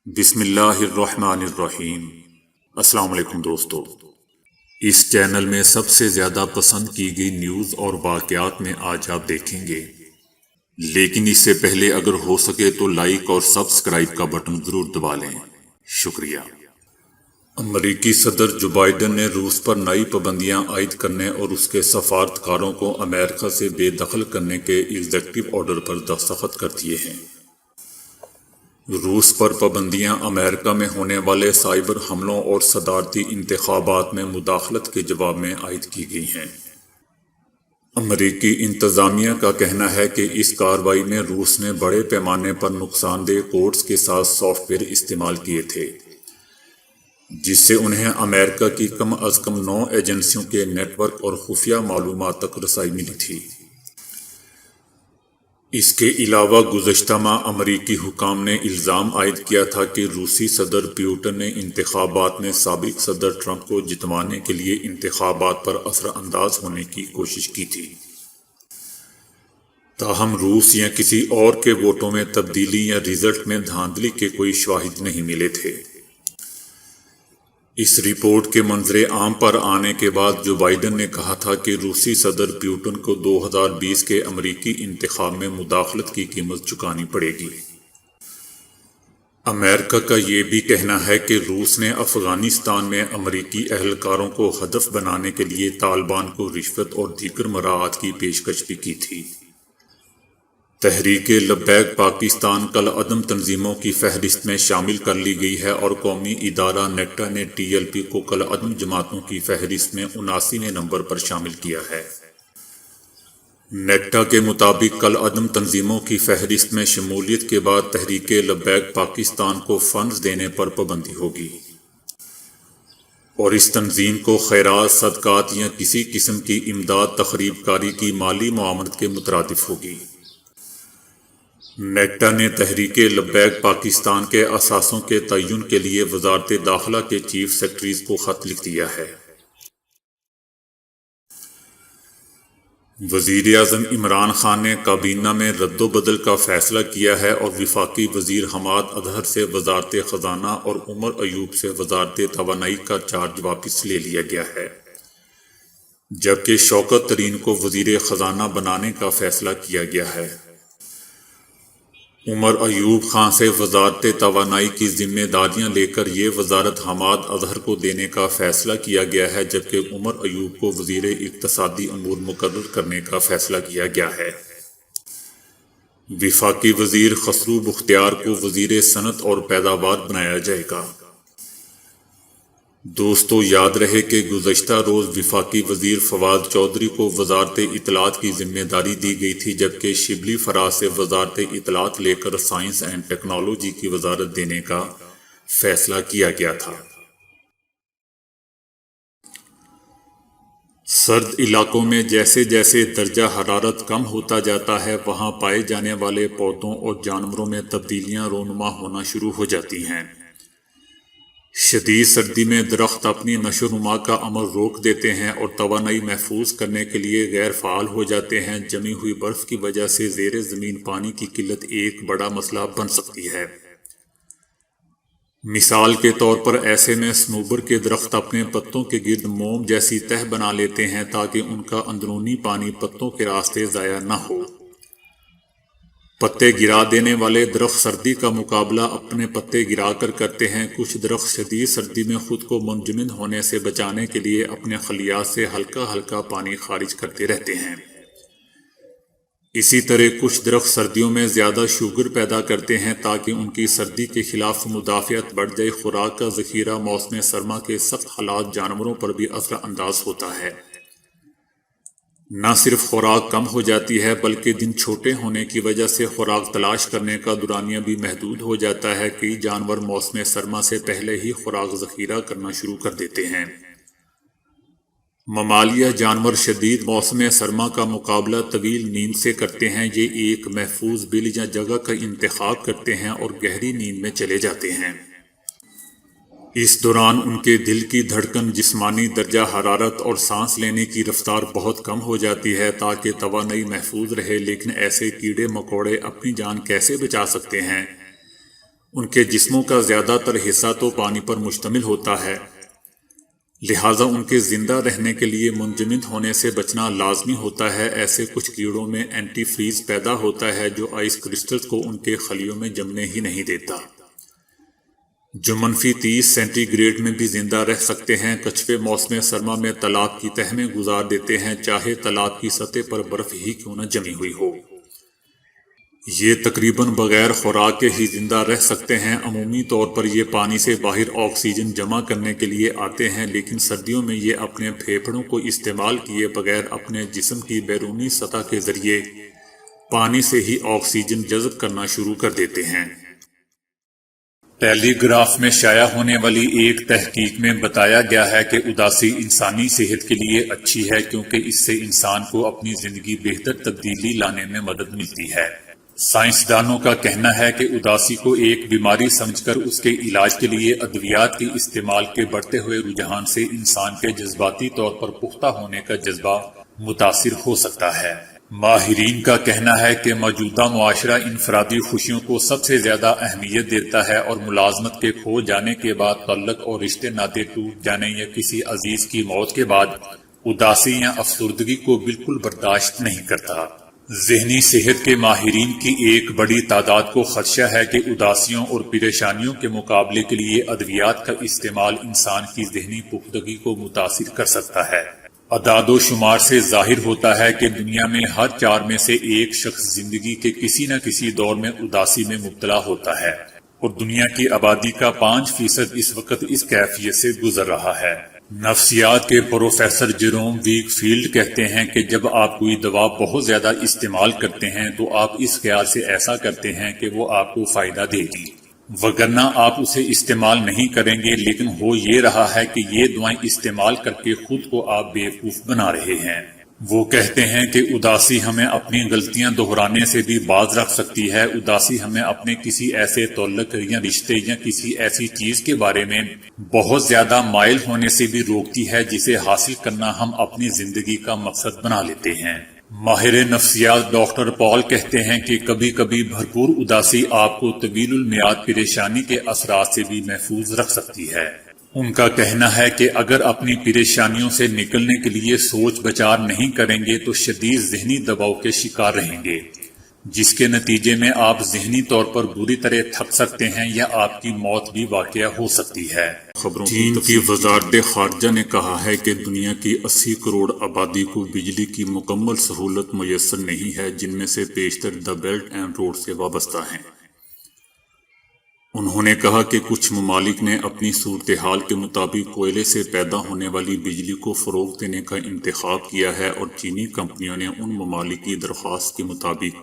بسم اللہ الرحمن الرحیم۔ السلام علیکم دوستو، اس چینل میں سب سے زیادہ پسند کی گئی نیوز اور واقعات میں آج آپ دیکھیں گے، لیکن اس سے پہلے اگر ہو سکے تو لائک اور سبسکرائب کا بٹن ضرور دبا لیں، شکریہ۔ امریکی صدر جو بائیڈن نے روس پر نئی پابندیاں عائد کرنے اور اس کے سفارتکاروں کو امریکہ سے بے دخل کرنے کے ایگزیکٹو آرڈر پر دستخط کر دیے ہیں۔ روس پر پابندیاں امریکہ میں ہونے والے سائبر حملوں اور صدارتی انتخابات میں مداخلت کے جواب میں عائد کی گئی ہیں۔ امریکی انتظامیہ کا کہنا ہے کہ اس کارروائی میں روس نے بڑے پیمانے پر نقصان دہ کوڈز کے ساتھ سافٹ ویئر استعمال کیے تھے، جس سے انہیں امریکہ کی کم از کم 9 ایجنسیوں کے نیٹ ورک اور خفیہ معلومات تک رسائی ملی تھی۔ اس کے علاوہ گزشتہ ماہ امریکی حکام نے الزام عائد کیا تھا کہ روسی صدر پیوٹن نے انتخابات میں سابق صدر ٹرمپ کو جتوانے کے لیے انتخابات پر اثر انداز ہونے کی کوشش کی تھی۔ تاہم روس یا کسی اور کے ووٹوں میں تبدیلی یا رزلٹ میں دھاندلی کے کوئی شواہد نہیں ملے تھے۔ اس رپورٹ کے منظر عام پر آنے کے بعد جو بائیڈن نے کہا تھا کہ روسی صدر پیوٹن کو 2020 کے امریکی انتخاب میں مداخلت کی قیمت چکانی پڑے گی۔ امریکہ کا یہ بھی کہنا ہے کہ روس نے افغانستان میں امریکی اہلکاروں کو ہدف بنانے کے لیے طالبان کو رشوت اور دیگر مراعات کی پیشکش بھی کی تھی۔ تحریک لبیک پاکستان کل عدم تنظیموں کی فہرست میں شامل کر لی گئی ہے اور قومی ادارہ نیٹا نے ٹی ایل پی کو کل عدم جماعتوں کی فہرست میں 79ویں نمبر پر شامل کیا ہے۔ نیٹا کے مطابق کل عدم تنظیموں کی فہرست میں شمولیت کے بعد تحریک لبیک پاکستان کو فنڈز دینے پر پابندی ہوگی اور اس تنظیم کو خیرات، صدقات یا کسی قسم کی امداد تخریب کاری کی مالی معاونت کے مترادف ہوگی۔ نیٹا نے تحریک لبیک پاکستان کے اثاثوں کے تعین کے لیے وزارت داخلہ کے چیف سیکرٹریز کو خط لکھ دیا ہے۔ وزیر اعظم عمران خان نے کابینہ میں رد و بدل کا فیصلہ کیا ہے اور وفاقی وزیر حماد اطہر سے وزارت خزانہ اور عمر ایوب سے وزارت توانائی کا چارج واپس لے لیا گیا ہے، جبکہ شوکت طرین کو وزیر خزانہ بنانے کا فیصلہ کیا گیا ہے۔ عمر ایوب خان سے وزارت توانائی کی ذمہ داریاں لے کر یہ وزارت حماد اطہر کو دینے کا فیصلہ کیا گیا ہے، جبکہ عمر ایوب کو وزیر اقتصادی امور مقرر کرنے کا فیصلہ کیا گیا ہے۔ وفاقی وزیر خسرو بختیار کو وزیر صنعت اور پیداوار بنایا جائے گا۔ دوستو، یاد رہے کہ گزشتہ روز وفاقی وزیر فواد چودھری کو وزارت اطلاعات کی ذمہ داری دی گئی تھی، جبکہ شبلی فراز سے وزارت اطلاعات لے کر سائنس اینڈ ٹیکنالوجی کی وزارت دینے کا فیصلہ کیا گیا تھا۔ سرد علاقوں میں جیسے جیسے درجہ حرارت کم ہوتا جاتا ہے، وہاں پائے جانے والے پودوں اور جانوروں میں تبدیلیاں رونما ہونا شروع ہو جاتی ہیں۔ شدید سردی میں درخت اپنی نشو و نما کا عمل روک دیتے ہیں اور توانائی محفوظ کرنے کے لیے غیر فعال ہو جاتے ہیں۔ جمی ہوئی برف کی وجہ سے زیر زمین پانی کی قلت ایک بڑا مسئلہ بن سکتی ہے۔ مثال کے طور پر ایسے میں صنوبر کے درخت اپنے پتوں کے گرد موم جیسی تہ بنا لیتے ہیں تاکہ ان کا اندرونی پانی پتوں کے راستے ضائع نہ ہو۔ پتے گرا دینے والے درخت سردی کا مقابلہ اپنے پتے گرا کر کرتے ہیں۔ کچھ درخت شدید سردی میں خود کو منجمد ہونے سے بچانے کے لیے اپنے خلیات سے ہلکا ہلکا پانی خارج کرتے رہتے ہیں۔ اسی طرح کچھ درخت سردیوں میں زیادہ شوگر پیدا کرتے ہیں تاکہ ان کی سردی کے خلاف مدافعت بڑھ جائے۔ خوراک کا ذخیرہ موسم سرما کے سخت حالات جانوروں پر بھی اثر انداز ہوتا ہے۔ نہ صرف خوراک کم ہو جاتی ہے بلکہ دن چھوٹے ہونے کی وجہ سے خوراک تلاش کرنے کا دورانیہ بھی محدود ہو جاتا ہے۔ کئی جانور موسم سرما سے پہلے ہی خوراک ذخیرہ کرنا شروع کر دیتے ہیں۔ ممالیہ جانور شدید موسم سرما کا مقابلہ طویل نیند سے کرتے ہیں۔ یہ ایک محفوظ بل یا جگہ کا انتخاب کرتے ہیں اور گہری نیند میں چلے جاتے ہیں۔ اس دوران ان کے دل کی دھڑکن، جسمانی درجہ حرارت اور سانس لینے کی رفتار بہت کم ہو جاتی ہے تاکہ توانائی محفوظ رہے۔ لیکن ایسے کیڑے مکوڑے اپنی جان کیسے بچا سکتے ہیں؟ ان کے جسموں کا زیادہ تر حصہ تو پانی پر مشتمل ہوتا ہے، لہٰذا ان کے زندہ رہنے کے لیے منجمد ہونے سے بچنا لازمی ہوتا ہے۔ ایسے کچھ کیڑوں میں اینٹی فریز پیدا ہوتا ہے جو آئس کرسٹلز کو ان کے خلیوں میں جمنے ہی نہیں دیتا، جو -30 سینٹی گریڈ میں بھی زندہ رہ سکتے ہیں۔ کچھوے موسم سرما میں تالاب کی تہہ میں گزار دیتے ہیں، چاہے تالاب کی سطح پر برف ہی کیوں نہ جمی ہوئی ہو۔ یہ تقریباً بغیر خوراک کے ہی زندہ رہ سکتے ہیں۔ عمومی طور پر یہ پانی سے باہر آکسیجن جمع کرنے کے لیے آتے ہیں، لیکن سردیوں میں یہ اپنے پھیپھڑوں کو استعمال کیے بغیر اپنے جسم کی بیرونی سطح کے ذریعے پانی سے ہی آکسیجن جذب کرنا شروع کر دیتے ہیں۔ ٹیلی گراف میں شائع ہونے والی ایک تحقیق میں بتایا گیا ہے کہ اداسی انسانی صحت کے لیے اچھی ہے، کیونکہ اس سے انسان کو اپنی زندگی بہتر تبدیلی لانے میں مدد ملتی ہے۔ سائنسدانوں کا کہنا ہے کہ اداسی کو ایک بیماری سمجھ کر اس کے علاج کے لیے ادویات کے استعمال کے بڑھتے ہوئے رجحان سے انسان کے جذباتی طور پر پختہ ہونے کا جذبہ متاثر ہو سکتا ہے۔ ماہرین کا کہنا ہے کہ موجودہ معاشرہ انفرادی خوشیوں کو سب سے زیادہ اہمیت دیتا ہے اور ملازمت کے کھو جانے کے بعد تعلق اور رشتے ناطے ٹوٹ جانے یا کسی عزیز کی موت کے بعد اداسی یا افسردگی کو بالکل برداشت نہیں کرتا۔ ذہنی صحت کے ماہرین کی ایک بڑی تعداد کو خدشہ ہے کہ اداسیوں اور پریشانیوں کے مقابلے کے لیے ادویات کا استعمال انسان کی ذہنی پختگی کو متاثر کر سکتا ہے۔ اعداد و شمار سے ظاہر ہوتا ہے کہ دنیا میں ہر 4 میں سے ایک شخص زندگی کے کسی نہ کسی دور میں اداسی میں مبتلا ہوتا ہے، اور دنیا کی آبادی کا 5% اس وقت اس کیفیت سے گزر رہا ہے۔ نفسیات کے پروفیسر جیروم ویک فیلڈ کہتے ہیں کہ جب آپ کوئی دوا بہت زیادہ استعمال کرتے ہیں تو آپ اس خیال سے ایسا کرتے ہیں کہ وہ آپ کو فائدہ دے گی، وگرنہ آپ اسے استعمال نہیں کریں گے، لیکن ہو یہ رہا ہے کہ یہ دوائیں استعمال کر کے خود کو آپ بیوقوف بنا رہے ہیں۔ وہ کہتے ہیں کہ اداسی ہمیں اپنی غلطیاں دہرانے سے بھی باز رکھ سکتی ہے۔ اداسی ہمیں اپنے کسی ایسے تعلق یا رشتے یا کسی ایسی چیز کے بارے میں بہت زیادہ مائل ہونے سے بھی روکتی ہے جسے حاصل کرنا ہم اپنی زندگی کا مقصد بنا لیتے ہیں۔ ماہر نفسیات ڈاکٹر پال کہتے ہیں کہ کبھی کبھی بھرپور اداسی آپ کو طویل المیعاد پریشانی کے اثرات سے بھی محفوظ رکھ سکتی ہے۔ ان کا کہنا ہے کہ اگر اپنی پریشانیوں سے نکلنے کے لیے سوچ بچار نہیں کریں گے تو شدید ذہنی دباؤ کے شکار رہیں گے، جس کے نتیجے میں آپ ذہنی طور پر بری طرح تھک سکتے ہیں یا آپ کی موت بھی واقع ہو سکتی ہے۔ چین کی وزارت خارجہ نے کہا ہے کہ دنیا کی 80 کروڑ آبادی کو بجلی کی مکمل سہولت میسر نہیں ہے، جن میں سے بیشتر دی بیلٹ اینڈ روڈ سے وابستہ ہیں۔ انہوں نے کہا کہ کچھ ممالک نے اپنی صورتحال کے مطابق کوئلے سے پیدا ہونے والی بجلی کو فروغ دینے کا انتخاب کیا ہے، اور چینی کمپنیوں نے ان ممالک کی درخواست کے مطابق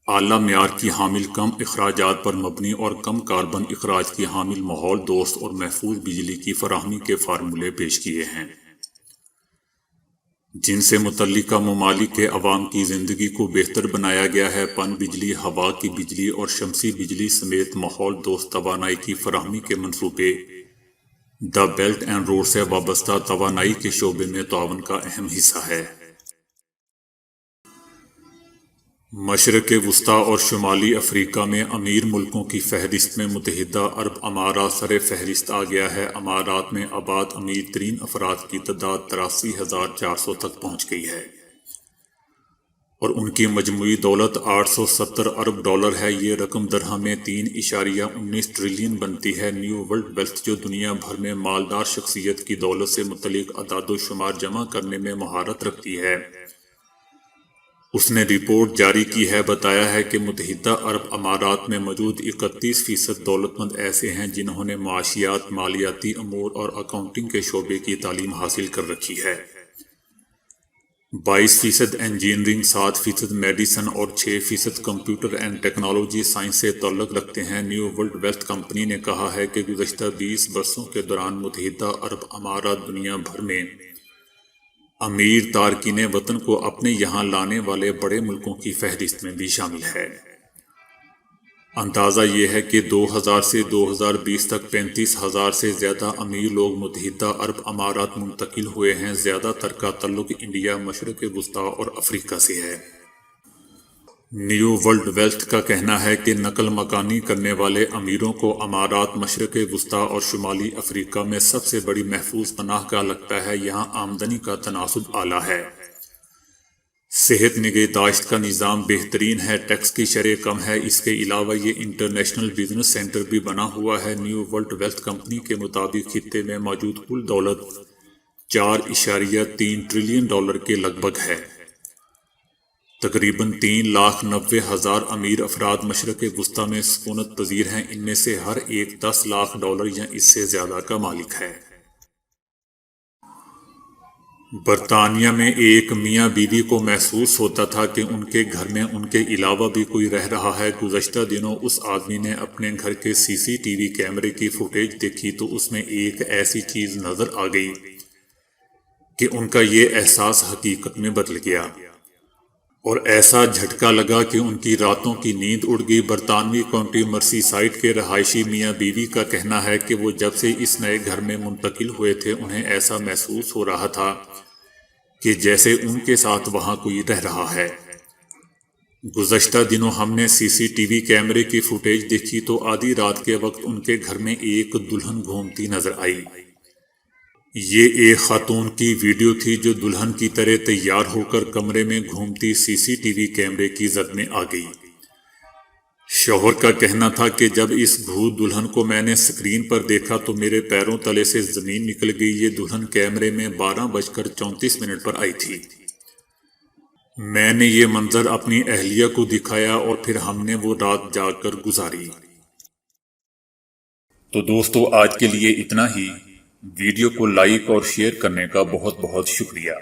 اعلیٰ معیار کی حامل کم اخراجات پر مبنی اور کم کاربن اخراج کی حامل ماحول دوست اور محفوظ بجلی کی فراہمی کے فارمولے پیش کیے ہیں، جن سے متعلقہ ممالک کے عوام کی زندگی کو بہتر بنایا گیا ہے۔ پن بجلی، ہوا کی بجلی اور شمسی بجلی سمیت ماحول دوست توانائی کی فراہمی کے منصوبے دی بیلٹ اینڈ روڈ سے وابستہ توانائی کے شعبے میں تعاون کا اہم حصہ ہے۔ مشرق وسطی اور شمالی افریقہ میں امیر ملکوں کی فہرست میں متحدہ عرب امارات سر فہرست آ گیا ہے۔ امارات میں آباد امیر ترین افراد کی تعداد 83,400 تک پہنچ گئی ہے، اور ان کی مجموعی دولت 870 ارب ڈالر ہے۔ یہ رقم درہم میں 3.19 ٹریلین بنتی ہے۔ نیو ورلڈ ویلتھ، جو دنیا بھر میں مالدار شخصیت کی دولت سے متعلق اعداد و شمار جمع کرنے میں مہارت رکھتی ہے، اس نے رپورٹ جاری کی ہے۔ بتایا ہے کہ متحدہ عرب امارات میں موجود 31% دولت مند ایسے ہیں جنہوں نے معاشیات، مالیاتی امور اور اکاؤنٹنگ کے شعبے کی تعلیم حاصل کر رکھی ہے۔ 22% انجینئرنگ، 7% میڈیسن اور 6% کمپیوٹر اینڈ ٹیکنالوجی سائنس سے تعلق رکھتے ہیں۔ نیو ورلڈ ویلتھ کمپنی نے کہا ہے کہ گزشتہ 20 برسوں کے دوران متحدہ عرب امارات دنیا بھر میں امیر تارکین وطن کو اپنے یہاں لانے والے بڑے ملکوں کی فہرست میں بھی شامل ہے۔ اندازہ یہ ہے کہ 2000 سے 2020 تک 35,000 سے زیادہ امیر لوگ متحدہ عرب امارات منتقل ہوئے ہیں۔ زیادہ تر کا تعلق انڈیا، مشرق وسطی اور افریقہ سے ہے۔ نیو ورلڈ ویلتھ کا کہنا ہے کہ نقل مکانی کرنے والے امیروں کو امارات مشرق وسطی اور شمالی افریقہ میں سب سے بڑی محفوظ پناہ گاہ لگتا ہے۔ یہاں آمدنی کا تناسب اعلیٰ ہے، صحت نگہداشت کا نظام بہترین ہے، ٹیکس کی شرح کم ہے، اس کے علاوہ یہ انٹرنیشنل بزنس سینٹر بھی بنا ہوا ہے۔ نیو ورلڈ ویلتھ کمپنی کے مطابق خطے میں موجود کل دولت $4.3 ٹریلین کے لگ بھگ ہے۔ تقریباً 3,90,000 امیر افراد مشرق وسطی میں سکونت پذیر ہیں، ان میں سے ہر ایک $10 لاکھ یا اس سے زیادہ کا مالک ہے۔ برطانیہ میں ایک میاں بیوی کو محسوس ہوتا تھا کہ ان کے گھر میں ان کے علاوہ بھی کوئی رہ رہا ہے۔ گزشتہ دنوں اس آدمی نے اپنے گھر کے CCTV کیمرے کی فوٹیج دیکھی تو اس میں ایک ایسی چیز نظر آ گئی کہ ان کا یہ احساس حقیقت میں بدل گیا اور ایسا جھٹکا لگا کہ ان کی راتوں کی نیند اڑ گئی۔ برطانوی کاؤنٹی مرسی سائیڈ کے رہائشی میاں بیوی کا کہنا ہے کہ وہ جب سے اس نئے گھر میں منتقل ہوئے تھے انہیں ایسا محسوس ہو رہا تھا کہ جیسے ان کے ساتھ وہاں کوئی رہ رہا ہے۔ گزشتہ دنوں ہم نے CCTV کیمرے کی فوٹیج دیکھی تو آدھی رات کے وقت ان کے گھر میں ایک دلہن گھومتی نظر آئی۔ یہ ایک خاتون کی ویڈیو تھی جو دلہن کی طرح تیار ہو کر کمرے میں گھومتی CCTV کیمرے کی زد میں آ گئی۔ شوہر کا کہنا تھا کہ جب اس بھوت دلہن کو میں نے سکرین پر دیکھا تو میرے پیروں تلے سے زمین نکل گئی۔ یہ دلہن کیمرے میں 12:34 پر آئی تھی۔ میں نے یہ منظر اپنی اہلیہ کو دکھایا اور پھر ہم نے وہ رات جاگ کر گزاری۔ تو دوستو آج کے لیے اتنا ہی۔ ویڈیو کو لائک اور شیئر کرنے کا بہت بہت شکریہ۔